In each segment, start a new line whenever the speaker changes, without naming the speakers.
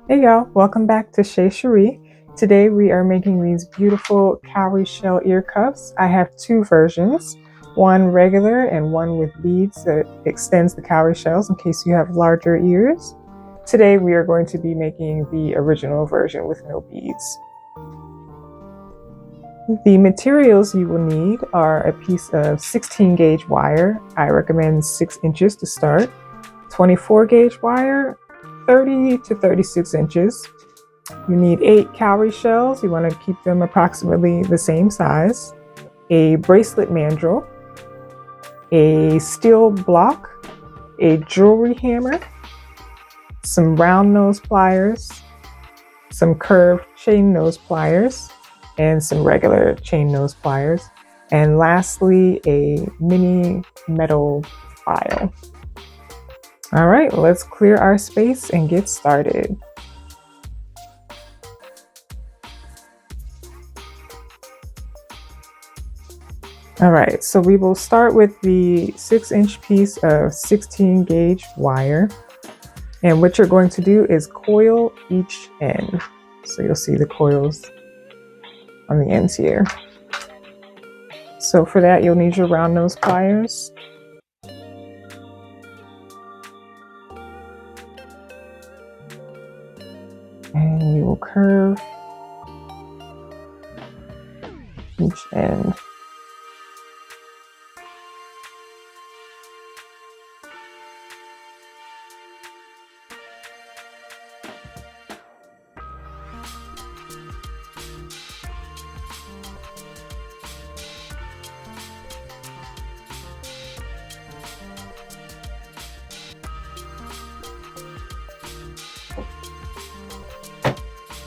Hey y'all, welcome back to Chez Cherie. Today we are making these beautiful Cowrie Shell Ear Cuffs. I have two versions, one regular and one with beads that extends the cowrie shells in case you have larger ears. Today we are going to be making the original version with no beads. The materials you will need are a piece of 16 gauge wire. I recommend 6 inches to start, 24 gauge wire, 30 to 36 inches. You need 8 cowrie shells. You want to keep them approximately the same size. A bracelet mandrel, a steel block, a jewelry hammer, some round nose pliers, some curved chain nose pliers, and some regular chain nose pliers. And lastly, a mini metal file. All right, let's clear our space and get started. All right, so we will start with the 6-inch piece of 16 gauge wire. And what you're going to do is coil each end. So you'll see the coils on the ends here. So for that, you'll need your round nose pliers. And you will curve each end.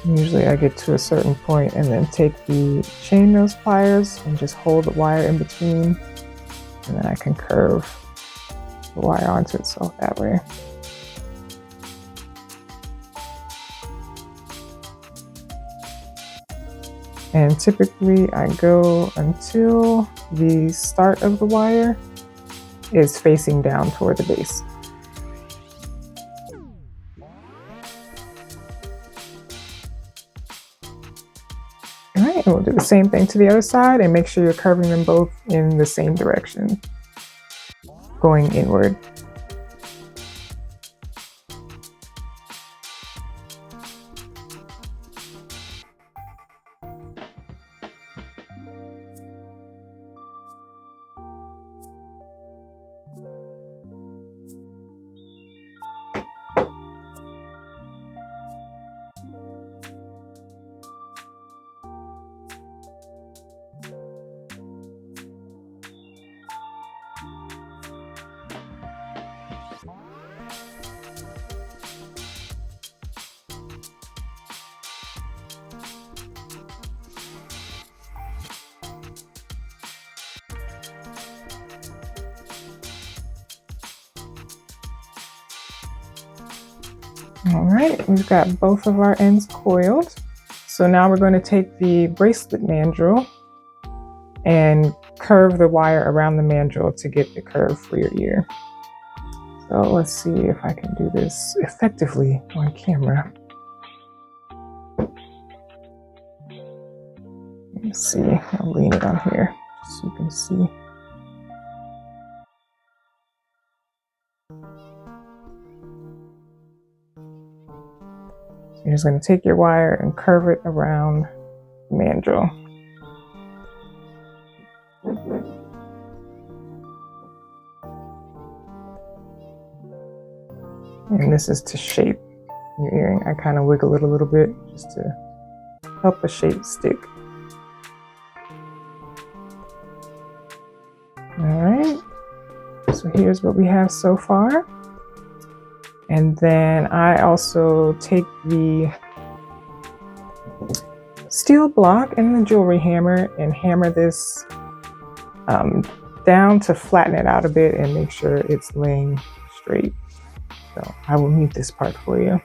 Usually I get to a certain point and then take the chain nose pliers and just hold the wire in between, and then I can curve the wire onto itself that way. And typically I go until the start of the wire is facing down toward the base. All right, and we'll do the same thing to the other side and make sure you're curving them both in the same direction, going inward. All right, we've got both of our ends coiled. So now we're going to take the bracelet mandrel and curve the wire around the mandrel to get the curve for your ear. So let's see if I can do this effectively on camera. Let's see, I'll lean it on here so you can see. You're just going to take your wire and curve it around the mandrel. And this is to shape your earring. I kind of wiggle it a little bit just to help the shape stick. All right, so here's what we have so far. And then I also take the steel block and the jewelry hammer and hammer this down to flatten it out a bit and make sure it's laying straight. So I will mute this part for you.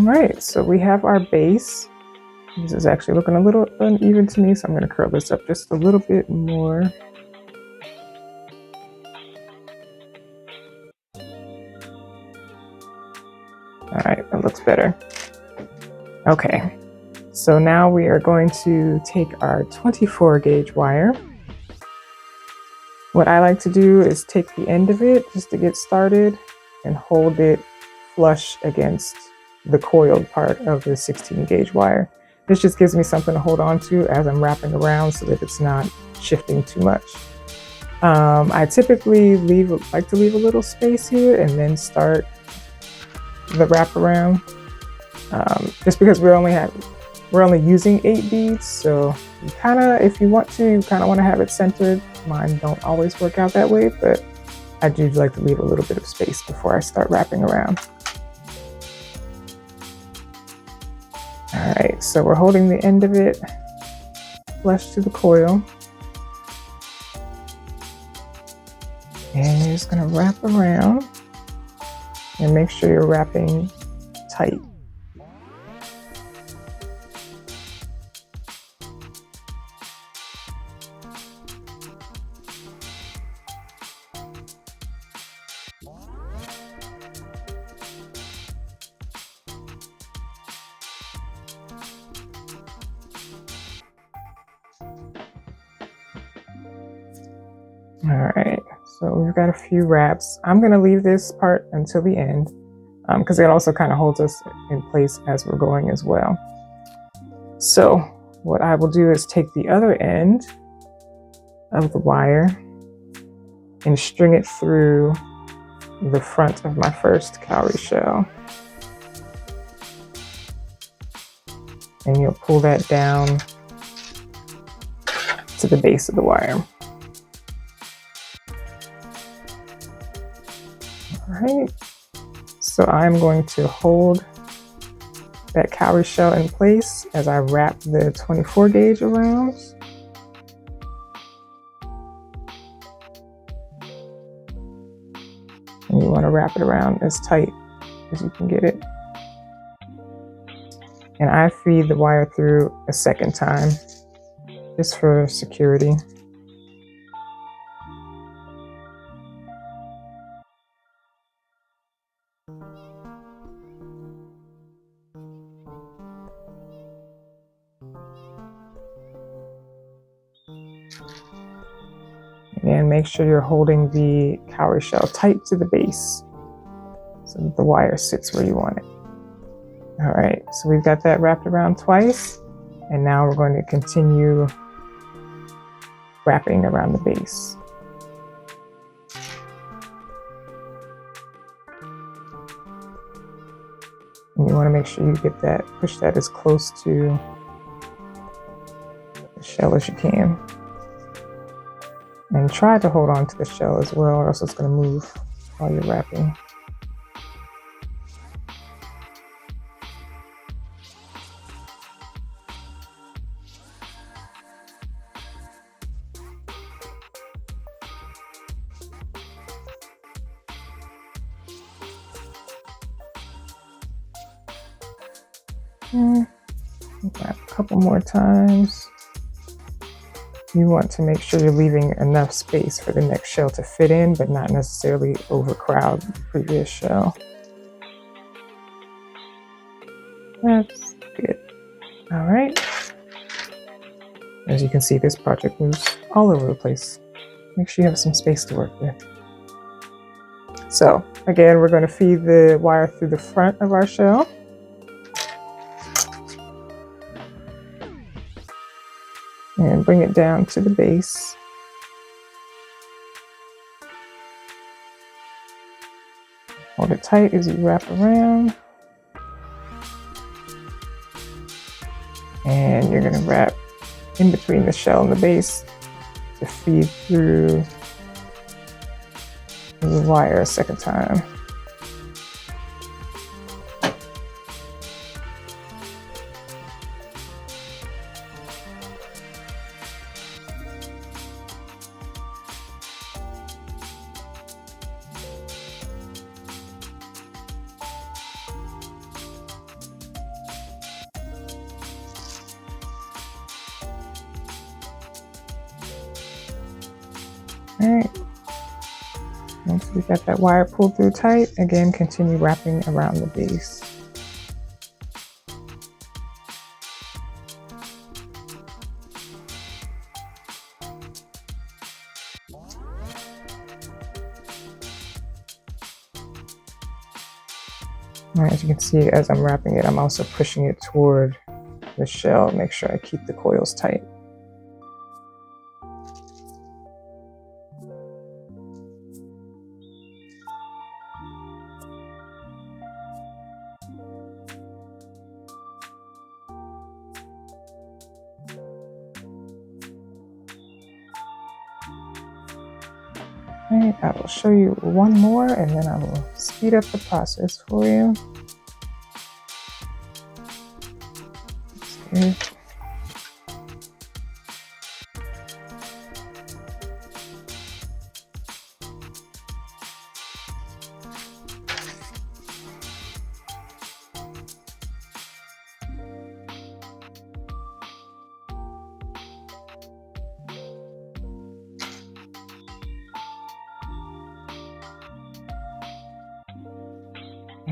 right, so we have our base. This is actually looking a little uneven to me, so I'm going to curl this up just a little bit more. All right, that looks better. Okay, so now we are going to take our 24 gauge wire. What I like to do is take the end of it just to get started and hold it flush against the coiled part of the 16 gauge wire. This just gives me something to hold on to as I'm wrapping around so that it's not shifting too much. I typically like to leave a little space here and then start the wraparound. Just because we're only using 8 beads, so you if you want to, you kind of want to have it centered. Mine don't always work out that way, but I do like to leave a little bit of space before I start wrapping around. All right, so we're holding the end of it flush to the coil. And you're just gonna wrap around and make sure you're wrapping tight. All right, so we've got a few wraps. I'm gonna leave this part until the end because it also kind of holds us in place as we're going as well. So what I will do is take the other end of the wire and string it through the front of my first cowrie shell. And you'll pull that down to the base of the wire. All right, so I'm going to hold that cowrie shell in place as I wrap the 24 gauge around. And you want to wrap it around as tight as you can get it. And I feed the wire through a second time, just for security. And make sure you're holding the cowrie shell tight to the base so that the wire sits where you want it. All right, so we've got that wrapped around twice, and now we're going to continue wrapping around the base. And you want to make sure you get that, push that as close to the shell as you can. And try to hold on to the shell as well, or else it's going to move while you're wrapping. Wrap a couple more times. You want to make sure you're leaving enough space for the next shell to fit in, but not necessarily overcrowd the previous shell. That's good. All right. As you can see, this project moves all over the place. Make sure you have some space to work with. So again, we're going to feed the wire through the front of our shell. And bring it down to the base. Hold it tight as you wrap around. And you're going to wrap in between the shell and the base to feed through the wire a second time. All right. Once we got that wire pulled through tight, again, continue wrapping around the base. As you can see, as I'm wrapping it, I'm also pushing it toward the shell. Make sure I keep the coils tight. All right, I will show you one more and then I will speed up the process for you. Okay.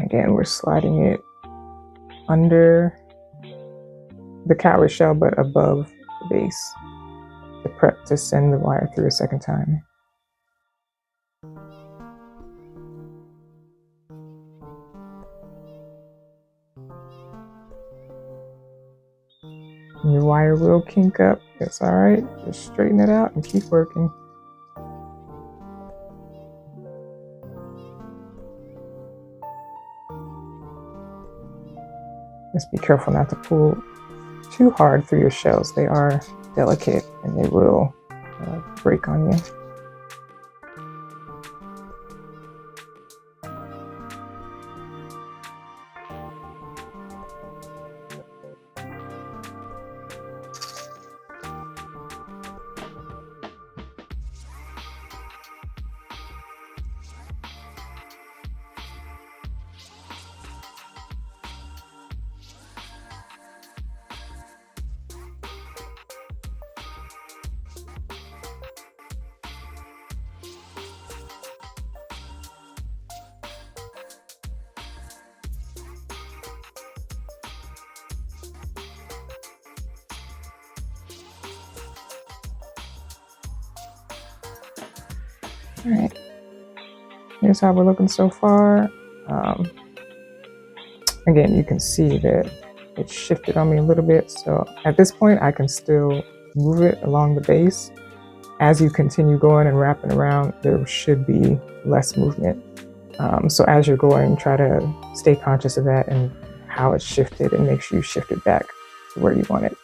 Again, we're sliding it under the cowrie shell, but above the base to prep to send the wire through a second time. And your wire will kink up. It's all right. Just straighten it out and keep working. Just be careful not to pull too hard through your shells. They are delicate and they will break on you. All right, here's how we're looking so far. Again, you can see that it shifted on me a little bit. So at this point, I can still move it along the base. As you continue going and wrapping around, there should be less movement. So as you're going, try to stay conscious of that and how it shifted and make sure you shift it back to where you want it.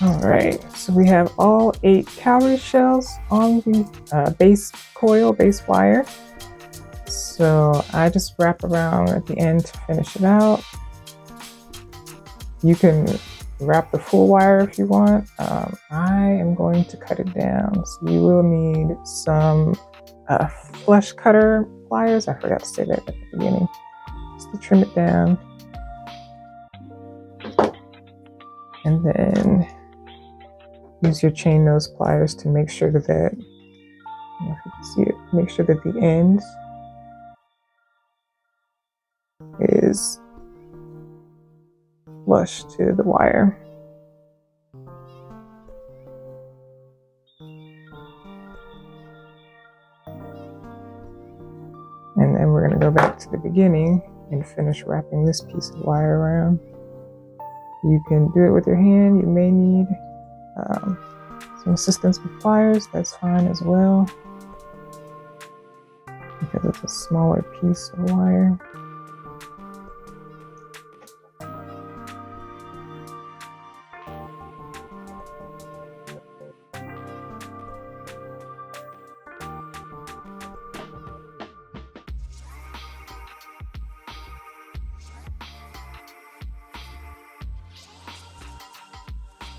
All right, so we have all 8 cowrie shells on the base wire. So I just wrap around at the end to finish it out. You can wrap the full wire if you want. I am going to cut it down. So you will need some flush cutter pliers. I forgot to say that at the beginning. Just to trim it down. And then use your chain nose pliers to make sure that, I don't know if you can see it, make sure that the end is flush to the wire. And then we're going to go back to the beginning and finish wrapping this piece of wire around. You can do it with your hand. You may need some assistance with pliers. That's fine as well, because it's a smaller piece of wire.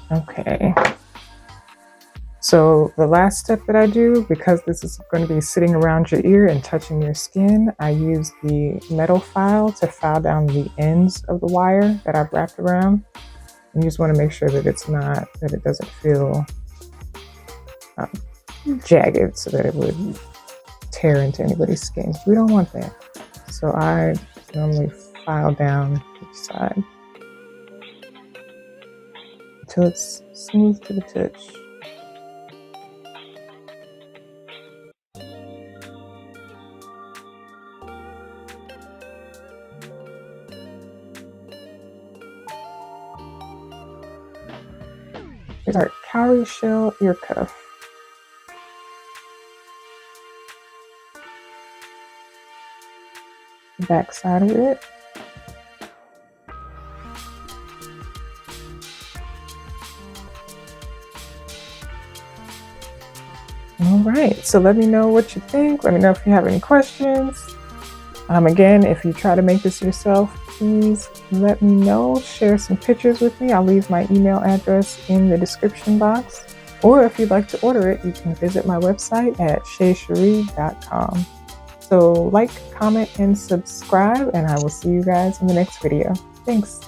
Okay, so the last step that I do, because this is going to be sitting around your ear and touching your skin, I use the metal file to file down the ends of the wire that I've wrapped around. And you just want to make sure that it doesn't feel jagged, so that it would tear into anybody's skin. We don't want that. So I normally file down each side until it's smooth to the touch. Here's our Cowrie Shell Ear Cuff. The back side of it. All right, so let me know what you think. Let me know if you have any questions. Again, if you try to make this yourself, please let me know. Share some pictures with me. I'll leave my email address in the description box. Or if you'd like to order it, you can visit my website at shaycherie.com. So like, comment, and subscribe, and I will see you guys in the next video. Thanks.